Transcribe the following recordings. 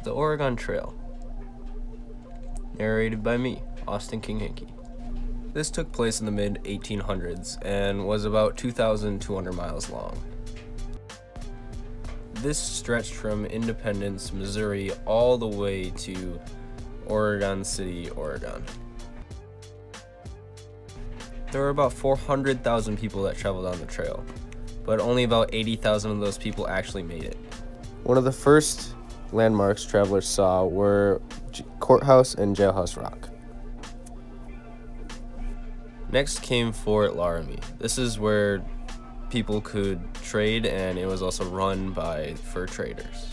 The Oregon Trail, narrated by me, Austin King Hinkey. This took place in the mid-1800s and was about 2,200 miles long. This stretched from Independence, Missouri, all the way to Oregon City, Oregon. There were about 400,000 people that traveled on the trail, but only about 80,000 of those people actually made it. One of the first landmarks travelers saw were Courthouse and Jailhouse Rock. Next came Fort Laramie. This is where people could trade, and it was also run by fur traders.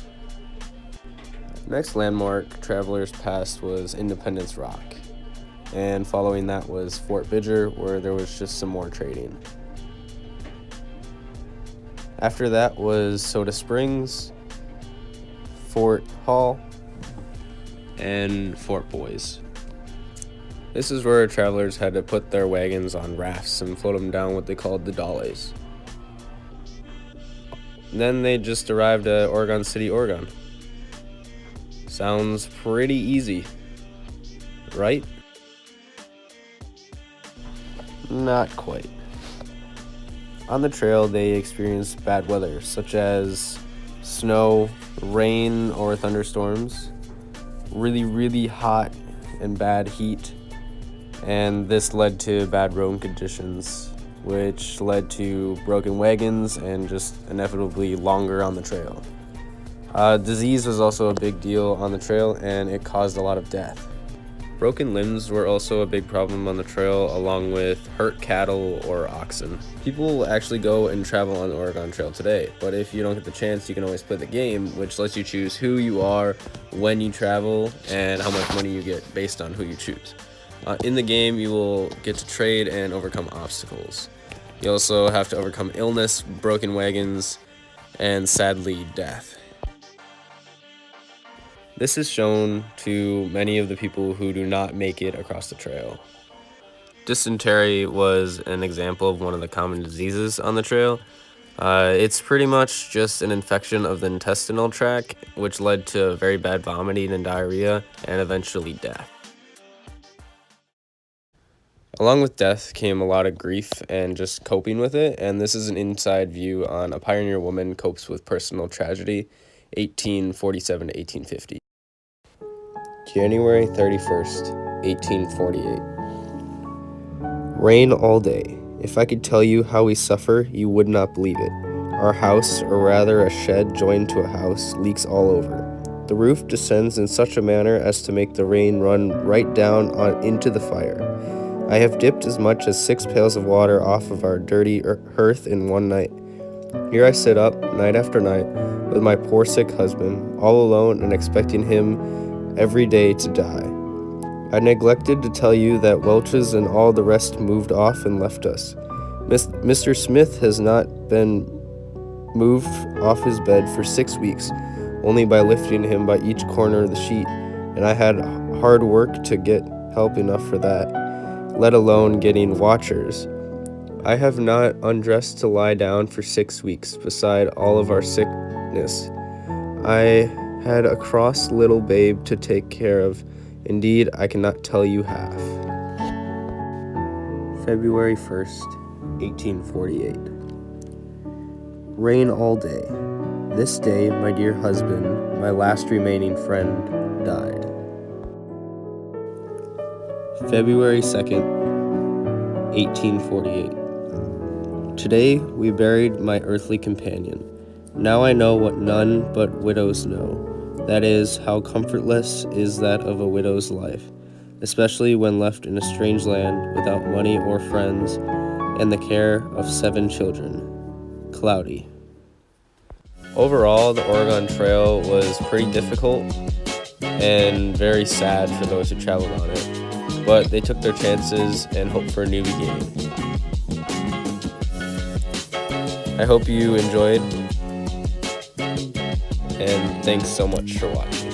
Next landmark travelers passed was Independence Rock, and following that was Fort Bridger, where there was just some more trading. After that was Soda Springs, Fort Hall, and Fort Boys. This is where travelers had to put their wagons on rafts and float them down what they called the dollies. Then they just arrived at Oregon City, Oregon. Sounds pretty easy, right? Not quite. On the trail, they experienced bad weather, such as snow, rain, or thunderstorms, really hot and bad heat, and this led to bad road conditions, which led to broken wagons and just inevitably longer on the trail. Disease was also a big deal on the trail, and it caused a lot of death. Broken limbs were also a big problem on the trail, along with hurt cattle or oxen. People actually go and travel on the Oregon Trail today, but if you don't get the chance, you can always play the game, which lets you choose who you are, when you travel, and how much money you get based on who you choose. In the game, you will get to trade and overcome obstacles. You also have to overcome illness, broken wagons, and sadly, death. This is shown to many of the people who do not make it across the trail. Dysentery was an example of one of the common diseases on the trail. It's pretty much just an infection of the intestinal tract, which led to very bad vomiting and diarrhea, and eventually death. Along with death came a lot of grief and just coping with it, and this is an inside view on A Pioneer Woman Copes with Personal Tragedy, 1847 to 1850. January 31st, 1848. Rain all day. If I could tell you how we suffer, you would not believe it. Our house, or rather a shed joined to a house, leaks all over. The roof descends in such a manner as to make the rain run right down into the fire. I have dipped as much as 6 pails of water off of our dirty hearth in one night. Here I sit up, night after night, with my poor sick husband, all alone and expecting him every day to die. I neglected to tell you that Welch's and all the rest moved off and left us. Mr. Smith has not been moved off his bed for 6 weeks, only by lifting him by each corner of the sheet, and I had hard work to get help enough for that, let alone getting watchers. I have not undressed to lie down for 6 weeks, beside all of our sickness. I had a cross little babe to take care of. Indeed, I cannot tell you half. February 1st, 1848. Rain all day. This day, my dear husband, my last remaining friend, died. February 2nd, 1848. Today, we buried my earthly companion. Now I know what none but widows know. That is, how comfortless is that of a widow's life, especially when left in a strange land without money or friends and the care of 7 children. Cloudy. Overall, the Oregon Trail was pretty difficult and very sad for those who traveled on it, but they took their chances and hoped for a new beginning. I hope you enjoyed, and thanks so much for watching.